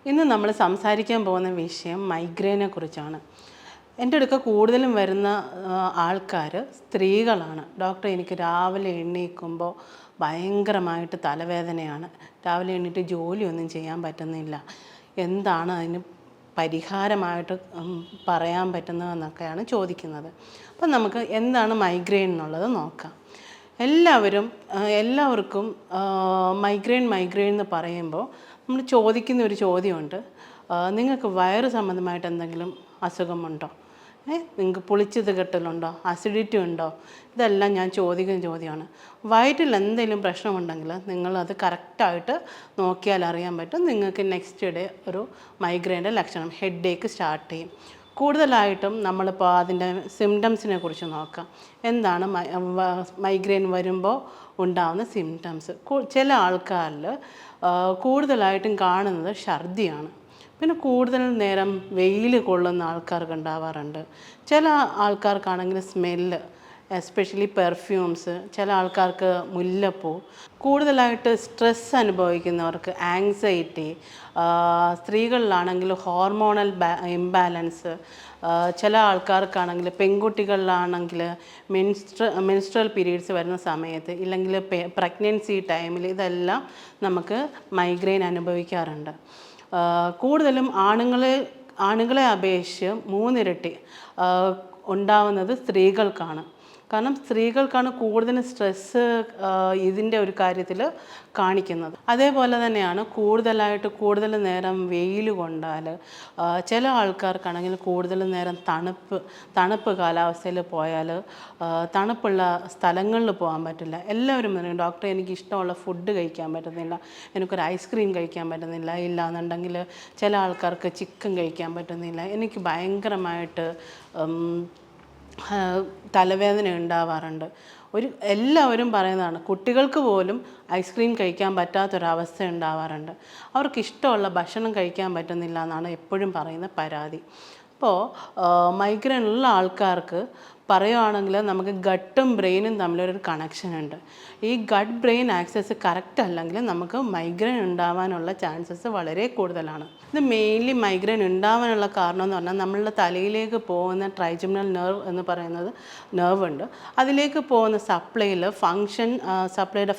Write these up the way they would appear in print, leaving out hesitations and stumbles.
ഇന്ന് നമ്മൾ സംസാരിക്കാൻ പോകുന്ന വിഷയം മൈഗ്രെയിനെ കുറിച്ചാണ്. എൻ്റെ അടുക്ക കൂടുതലും വരുന്ന ആൾക്കാർ സ്ത്രീകളാണ്. ഡോക്ടർ, എനിക്ക് രാവിലെ എണീക്കുമ്പോൾ ഭയങ്കരമായിട്ട് തലവേദനയാണ്, രാവിലെ എണീറ്റ് ജോലിയൊന്നും ചെയ്യാൻ പറ്റുന്നില്ല, എന്താണ് അതിന് പരിഹാരമായിട്ട് പറയാൻ പറ്റുന്നതെന്നൊക്കെയാണ് ചോദിക്കുന്നത്. അപ്പം നമുക്ക് എന്താണ് മൈഗ്രെയിൻ എന്നുള്ളത് നോക്കാം. എല്ലാവർക്കും മൈഗ്രെയിൻ എന്ന് പറയുമ്പോൾ നമ്മൾ ചോദിക്കുന്ന ഒരു ചോദ്യമുണ്ട്, നിങ്ങൾക്ക് വയറ് സംബന്ധമായിട്ട് എന്തെങ്കിലും അസുഖമുണ്ടോ, നിങ്ങൾക്ക് പുളിച്ചത് കെട്ടലുണ്ടോ, അസിഡിറ്റി ഉണ്ടോ? ഇതെല്ലാം ഞാൻ ചോദിക്കുന്ന ചോദ്യമാണ്. വയറ്റിൽ എന്തെങ്കിലും പ്രശ്നമുണ്ടെങ്കിൽ നിങ്ങളത് കറക്റ്റായിട്ട് നോക്കിയാൽ അറിയാൻ പറ്റും, നിങ്ങൾക്ക് നെക്സ്റ്റ് ഡേ ഒരു മൈഗ്രെയിൻ്റെ ലക്ഷണം, ഹെഡ് ഏക്ക് സ്റ്റാർട്ട് ചെയ്യും. കൂടുതലായിട്ടും നമ്മളിപ്പോൾ അതിൻ്റെ സിംറ്റംസിനെ കുറിച്ച് നോക്കാം. എന്താണ് മൈഗ്രെയിൻ വരുമ്പോൾ ഉണ്ടാകുന്ന സിംറ്റംസ്? ചില ആൾക്കാരിൽ കൂടുതലായിട്ടും കാണുന്നത് ഛർദിയാണ്. പിന്നെ കൂടുതൽ നേരം വെയിൽ കൊള്ളുന്ന ആൾക്കാർക്ക് ഉണ്ടാവാറുണ്ട്. ചില ആൾക്കാർക്കാണെങ്കിൽ സ്മെല്ല്, എസ്പെഷ്യലി പെർഫ്യൂംസ്, ചില ആൾക്കാർക്ക് മുല്ലപ്പൂ, കൂടുതലായിട്ട് സ്ട്രെസ് അനുഭവിക്കുന്നവർക്ക് ആങ്സൈറ്റി, സ്ത്രീകളിലാണെങ്കിൽ ഹോർമോണൽ ഇംബാലൻസ്, ചില ആൾക്കാർക്കാണെങ്കിൽ പെൺകുട്ടികളിലാണെങ്കിൽ മെൻസ്ട്രൽ പീരീഡ്സ് വരുന്ന സമയത്ത്, ഇല്ലെങ്കിൽ പ്രഗ്നൻസി ടൈമിൽ, ഇതെല്ലാം നമുക്ക് മൈഗ്രെയിൻ അനുഭവിക്കാറുണ്ട്. കൂടുതലും ആണുങ്ങളെ അപേക്ഷിച്ച് 3 ഇരട്ടി ഉണ്ടാവുന്നത് സ്ത്രീകൾക്കാണ്. കാരണം സ്ത്രീകൾക്കാണ് കൂടുതൽ സ്ട്രെസ്സ് ഇതിൻ്റെ ഒരു കാര്യത്തിൽ കാണിക്കുന്നത്. അതേപോലെ തന്നെയാണ് കൂടുതൽ നേരം വെയിൽ കൊണ്ടാൽ, ചില ആൾക്കാർക്കാണെങ്കിൽ കൂടുതൽ നേരം തണുപ്പ് കാലാവസ്ഥയിൽ പോയാൽ, തണുപ്പുള്ള സ്ഥലങ്ങളിൽ പോകാൻ പറ്റില്ല. എല്ലാവരും പറയും, ഡോക്ടർ എനിക്ക് ഇഷ്ടമുള്ള ഫുഡ് കഴിക്കാൻ പറ്റുന്നില്ല, എനിക്കൊരു ഐസ്ക്രീം കഴിക്കാൻ പറ്റുന്നില്ല, ഇല്ലാന്നുണ്ടെങ്കിൽ ചില ആൾക്കാർക്ക് ചിക്കൻ കഴിക്കാൻ പറ്റുന്നില്ല, എനിക്ക് ഭയങ്കരമായിട്ട് തലവേദന ഉണ്ടാവാറുണ്ട്. എല്ലാവരും പറയുന്നതാണ്, കുട്ടികൾക്ക് പോലും ഐസ്ക്രീം കഴിക്കാൻ പറ്റാത്തൊരവസ്ഥ ഉണ്ടാവാറുണ്ട്. അവർക്ക് ഇഷ്ടമുള്ള ഭക്ഷണം കഴിക്കാൻ പറ്റുന്നില്ല എന്നാണ് എപ്പോഴും പറയുന്ന പരാതി. അപ്പോൾ മൈഗ്രെയിൻ ഉള്ള ആൾക്കാർക്ക് പറയുകയാണെങ്കിൽ നമുക്ക് ഗട്ടും ബ്രെയിനും തമ്മിലൊരു കണക്ഷൻ ഉണ്ട്. ഈ ഗട്ട് ബ്രെയിൻ ആക്സസ് കറക്റ്റ് അല്ലെങ്കിൽ നമുക്ക് മൈഗ്രെയിൻ ഉണ്ടാവാനുള്ള ചാൻസസ് വളരെ കൂടുതലാണ്. ഇത് മെയിൻലി മൈഗ്രെയിൻ ഉണ്ടാവാനുള്ള കാരണം എന്ന് പറഞ്ഞാൽ നമ്മളുടെ തലയിലേക്ക് പോകുന്ന ട്രൈജമിനൽ നെർവ് എന്ന് പറയുന്നത് നെർവ് ഉണ്ട്. അതിലേക്ക് പോകുന്ന സപ്ലൈയുടെ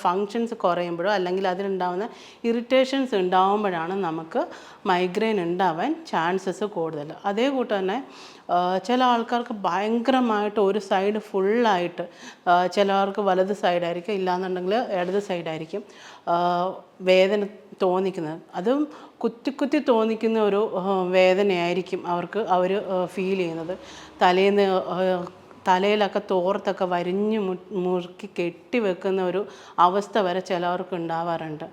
ഫങ്ഷൻസ് കുറയുമ്പോഴോ അല്ലെങ്കിൽ അതിലുണ്ടാകുന്ന ഇറിറ്റേഷൻസ് ഉണ്ടാകുമ്പോഴാണ് നമുക്ക് മൈഗ്രെയിൻ ഉണ്ടാവാൻ ചാൻസസ് കൂടുതൽ. അതേ കൂട്ട് തന്നെ ചില ആൾക്കാർക്ക് ഭയങ്കരമായിട്ട് ഒരു സൈഡ് ഫുള്ളായിട്ട്, ചിലവർക്ക് വലത് സൈഡായിരിക്കും, ഇല്ലാന്നുണ്ടെങ്കിൽ ഇടത് സൈഡായിരിക്കും വേദന തോന്നിക്കുന്നത്. അതും കുത്തി തോന്നിക്കുന്ന ഒരു വേദനയായിരിക്കും അവർ ഫീൽ ചെയ്യുന്നത്. തലയിലൊക്കെ തോർത്തൊക്കെ വരിഞ്ഞ് മുറുക്കി കെട്ടി വെക്കുന്ന ഒരു അവസ്ഥ വരെ ചിലവർക്ക് ഉണ്ടാവാറുണ്ട്.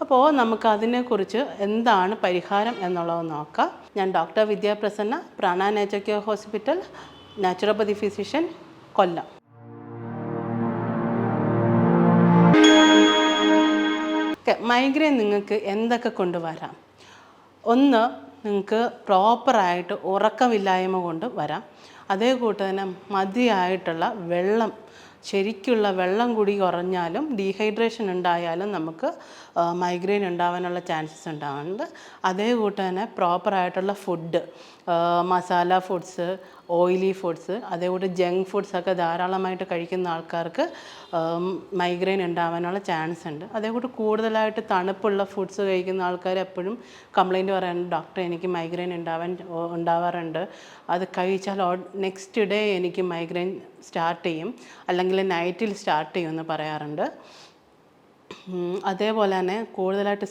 അപ്പോൾ നമുക്കതിനെക്കുറിച്ച് എന്താണ് പരിഹാരം എന്നുള്ളത് നോക്കാം. ഞാൻ doctor Vidyaprasanna, Prana nature care hospital, naturopathy physician, Kollam. Migraine നിങ്ങൾക്ക് എന്തൊക്കെ കൊണ്ടുവരാം? ഒന്ന്, നിങ്ങൾക്ക് പ്രോപ്പറായിട്ട് ഉറക്കമില്ലായ്മ കൊണ്ട് വരാം. അതേ കൂട്ട് തന്നെ മതിയായിട്ടുള്ള ശരിക്കുള്ള വെള്ളം കൂടി കുറഞ്ഞാലും, ഡീഹൈഡ്രേഷൻ ഉണ്ടായാലും നമുക്ക് മൈഗ്രെയിൻ ഉണ്ടാവാനുള്ള ചാൻസസ് ഉണ്ടാകുന്നുണ്ട്. അതേ കൂട്ട് തന്നെ പ്രോപ്പറായിട്ടുള്ള food, masala foods, oily foods, അതേകൂട്ട് ജങ്ക് ഫുഡ്സൊക്കെ ധാരാളമായിട്ട് കഴിക്കുന്ന ആൾക്കാർക്ക് മൈഗ്രെയിൻ ഉണ്ടാവാനുള്ള ചാൻസ് ഉണ്ട്. അതേകൂട്ട് കൂടുതലായിട്ട് തണുപ്പുള്ള ഫുഡ്സ് കഴിക്കുന്ന ആൾക്കാർ എപ്പോഴും കംപ്ലൈൻറ്റ് പറയാറുണ്ട്, ഡോക്ടർ എനിക്ക് മൈഗ്രെയിൻ ഉണ്ടാവാറുണ്ട്, അത് കഴിച്ചാൽ നെക്സ്റ്റ് ഡേ എനിക്ക് മൈഗ്രെയിൻ സ്റ്റാർട്ട് ചെയ്യും, അല്ലെങ്കിൽ നൈറ്റിൽ സ്റ്റാർട്ട് ചെയ്യുമെന്ന് പറയാറുണ്ട്. അതേപോലെ തന്നെ കൂടുതലായിട്ട്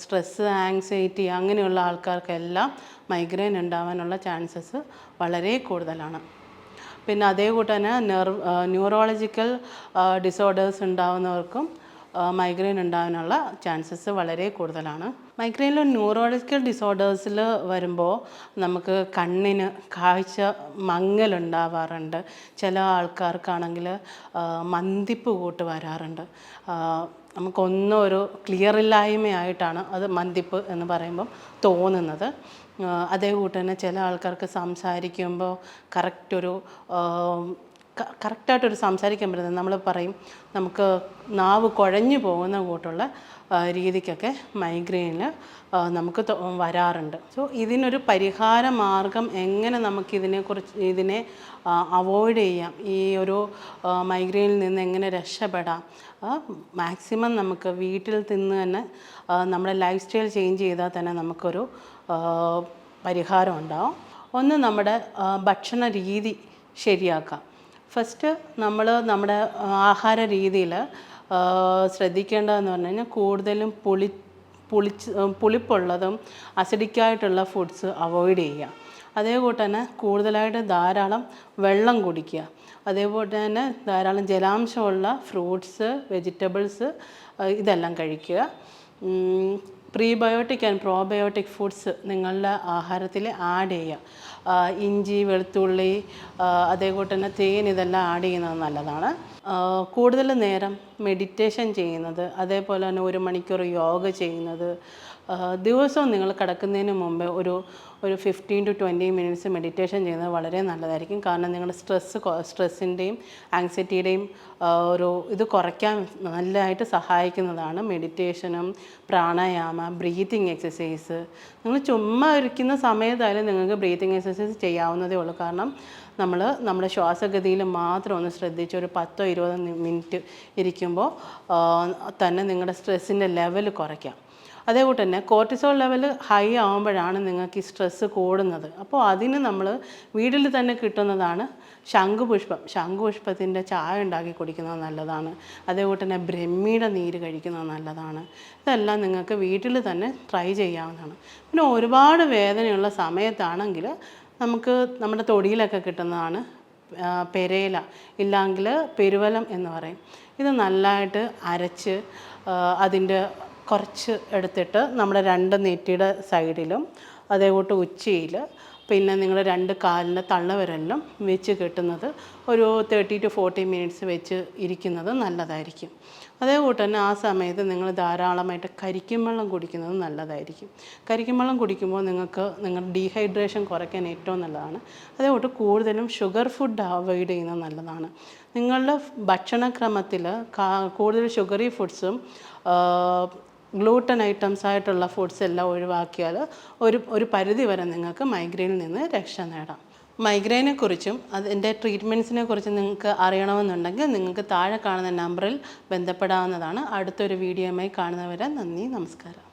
സ്ട്രെസ്സ്, ആങ്സൈറ്റി അങ്ങനെയുള്ള ആൾക്കാർക്കെല്ലാം മൈഗ്രെയിൻ ഉണ്ടാവാനുള്ള ചാൻസസ് വളരെ കൂടുതലാണ്. പിന്നെ അതേ കൂട്ട് തന്നെ ന്യൂറോളജിക്കൽ ഡിസോർഡേഴ്സ് ഉണ്ടാകുന്നവർക്കും മൈഗ്രെയിൻ ഉണ്ടാകാനുള്ള ചാൻസസ് വളരെ കൂടുതലാണ്. മൈഗ്രെയിനിൽ ന്യൂറോളജിക്കൽ ഡിസോർഡേഴ്സിൽ വരുമ്പോൾ നമുക്ക് കണ്ണിന് കാഴ്ച മങ്ങലുണ്ടാവാറുണ്ട്. ചില ആൾക്കാർക്കാണെങ്കിൽ മന്തിപ്പ് കൂട്ട് വരാറുണ്ട്. നമുക്കൊന്നും ഒരു ക്ലിയറില്ലായ്മയായിട്ടാണ് അത് മന്തിപ്പ് എന്ന് പറയുമ്പം തോന്നുന്നത്. അതേ കൂട്ട് തന്നെ ചില ആൾക്കാർക്ക് സംസാരിക്കുമ്പോൾ കറക്റ്റായിട്ടൊരു സംസാരിക്കാൻ പറ്റുന്നത്, നമ്മൾ പറയും നമുക്ക് നാവ് കുഴഞ്ഞു പോകുന്ന കൂട്ടുള്ള രീതിക്കൊക്കെ മൈഗ്രെയിനിൽ നമുക്ക് വരാറുണ്ട്. സോ ഇതിനൊരു പരിഹാര മാർഗം എങ്ങനെ ഇതിനെ അവോയ്ഡ് ചെയ്യാം, ഈ ഒരു മൈഗ്രെയിനിൽ നിന്ന് എങ്ങനെ രക്ഷപ്പെടാം, മാക്സിമം നമുക്ക് വീട്ടിൽ നിന്ന് തന്നെ നമ്മുടെ ലൈഫ് സ്റ്റൈൽ ചേഞ്ച് ചെയ്താൽ തന്നെ നമുക്കൊരു പരിഹാരം ഉണ്ടാവും. ഒന്ന്, നമ്മുടെ ഭക്ഷണ രീതി ശരിയാക്കാം. ഫസ്റ്റ് നമ്മുടെ ആഹാര രീതിയിൽ ശ്രദ്ധിക്കേണ്ടതെന്ന് പറഞ്ഞു കഴിഞ്ഞാൽ കൂടുതലും പുളിപ്പുള്ളതും അസിഡിക്കായിട്ടുള്ള ഫുഡ്സ് അവോയ്ഡ് ചെയ്യുക. അതേപോലെ തന്നെ കൂടുതലായിട്ട് ധാരാളം വെള്ളം കുടിക്കുക. അതേപോലെ തന്നെ ധാരാളം ജലാംശമുള്ള ഫ്രൂട്ട്സ്, വെജിറ്റബിൾസ് ഇതെല്ലാം കഴിക്കുക. പ്രീബയോട്ടിക് ആൻഡ് പ്രോബയോട്ടിക് ഫുഡ്സ് നിങ്ങളുടെ ആഹാരത്തിൽ ആഡ് ചെയ്യുക. ഇഞ്ചി, വെളുത്തുള്ളി, അതേപോലെ തന്നെ തേൻ, ഇതെല്ലാം ആഡ് ചെയ്യുന്നത് നല്ലതാണ്. കൂടുതൽ നേരം മെഡിറ്റേഷൻ ചെയ്യുന്നത്, അതേപോലെ തന്നെ 1 മണിക്കൂർ യോഗ ചെയ്യുന്നത്, ദിവസവും നിങ്ങൾ കിടക്കുന്നതിന് മുമ്പ് ഒരു 15 to 20 മിനിറ്റ്സ് മെഡിറ്റേഷൻ ചെയ്യുന്നത് വളരെ നല്ലതായിരിക്കും. കാരണം നിങ്ങളുടെ സ്ട്രെസ്സിൻ്റെയും ആങ്സൈറ്റിയുടെയും ഇത് കുറയ്ക്കാൻ നല്ലതായിട്ട് സഹായിക്കുന്നതാണ് മെഡിറ്റേഷനും പ്രാണായാമ, ബ്രീത്തിങ് എക്സസൈസ്. നിങ്ങൾ ചുമ്മാ ഇരിക്കുന്ന സമയത്തായാലും നിങ്ങൾക്ക് ബ്രീത്തിങ് എക്സസൈസ് ചെയ്യാവുന്നതേ ഉള്ളൂ. കാരണം നമ്മുടെ ശ്വാസഗതിയിൽ മാത്രം ഒന്ന് ശ്രദ്ധിച്ച് ഒരു 10-20 മിനിറ്റ് ഇരിക്കുമ്പോൾ തന്നെ നിങ്ങളുടെ സ്ട്രെസ്സിൻ്റെ ലെവൽ കുറയ്ക്കാം. അതേപോലെ തന്നെ കോർട്ടിസോൾ ലെവൽ ഹൈ ആകുമ്പോഴാണ് നിങ്ങൾക്ക് ഈ സ്ട്രെസ്സ് കൂടുന്നത്. അപ്പോൾ അതിന് നമ്മൾ വീട്ടിൽ തന്നെ കിട്ടുന്നതാണ് ശംഖുപുഷ്പത്തിൻ്റെ ചായ ഉണ്ടാക്കി കുടിക്കുന്നത് നല്ലതാണ്. അതേപോലെ തന്നെ ബ്രഹ്മിയുടെ നീര് കഴിക്കുന്നത് നല്ലതാണ്. ഇതെല്ലാം നിങ്ങൾക്ക് വീട്ടിൽ തന്നെ ട്രൈ ചെയ്യാവുന്നതാണ്. പിന്നെ ഒരുപാട് വേദനയുള്ള സമയത്താണെങ്കിൽ നമുക്ക് നമ്മുടെ തൊടിയിലൊക്കെ കിട്ടുന്നതാണ് പെരയില, ഇല്ലെങ്കിൽ പെരുവലം എന്ന് പറയും. ഇത് നല്ലതായിട്ട് അരച്ച് അതിൻ്റെ കുറച്ച് എടുത്തിട്ട് നമ്മുടെ 2 നെറ്റിയുടെ സൈഡിലും അതേപോട്ട് ഉച്ചയിൽ, പിന്നെ നിങ്ങൾ 2 കാലിൻ്റെ തള്ളവിരലിലും വെച്ച് കെട്ടുന്നത് ഒരു 30 to 40 മിനിറ്റ്സ് വെച്ച് ഇരിക്കുന്നത് നല്ലതായിരിക്കും. അതേപോലെ തന്നെ ആ സമയത്ത് നിങ്ങൾ ധാരാളമായിട്ട് കരിക്കും വെള്ളം കുടിക്കുന്നത് നല്ലതായിരിക്കും. കരിക്കും വെള്ളം കുടിക്കുമ്പോൾ നിങ്ങളുടെ ഡീഹൈഡ്രേഷൻ കുറയ്ക്കാൻ ഏറ്റവും നല്ലതാണ്. അതേപോലെ കൂടുതലും ഷുഗർ ഫുഡ് അവോയ്ഡ് ചെയ്യുന്നത് നല്ലതാണ്. നിങ്ങളുടെ ഭക്ഷണക്രമത്തിൽ കൂടുതൽ ഷുഗറി ഫുഡ്സും ഗ്ലൂട്ടൻ ഐറ്റംസ് ആയിട്ടുള്ള ഫുഡ്സ് എല്ലാം ഒഴിവാക്കിയാൽ ഒരു പരിധി വരെ നിങ്ങൾക്ക് മൈഗ്രെയിനിൽ നിന്ന് രക്ഷ നേടാം. മൈഗ്രെയിനെ കുറിച്ചും അതിൻ്റെ ട്രീറ്റ്മെൻറ്റ്സിനെ കുറിച്ചും നിങ്ങൾക്ക് അറിയണമെന്നുണ്ടെങ്കിൽ നിങ്ങൾക്ക് താഴെ കാണുന്ന നമ്പറിൽ ബന്ധപ്പെടാവുന്നതാണ്. അടുത്തൊരു വീഡിയോയുമായി കാണുന്നവരെ നന്ദി, നമസ്കാരം.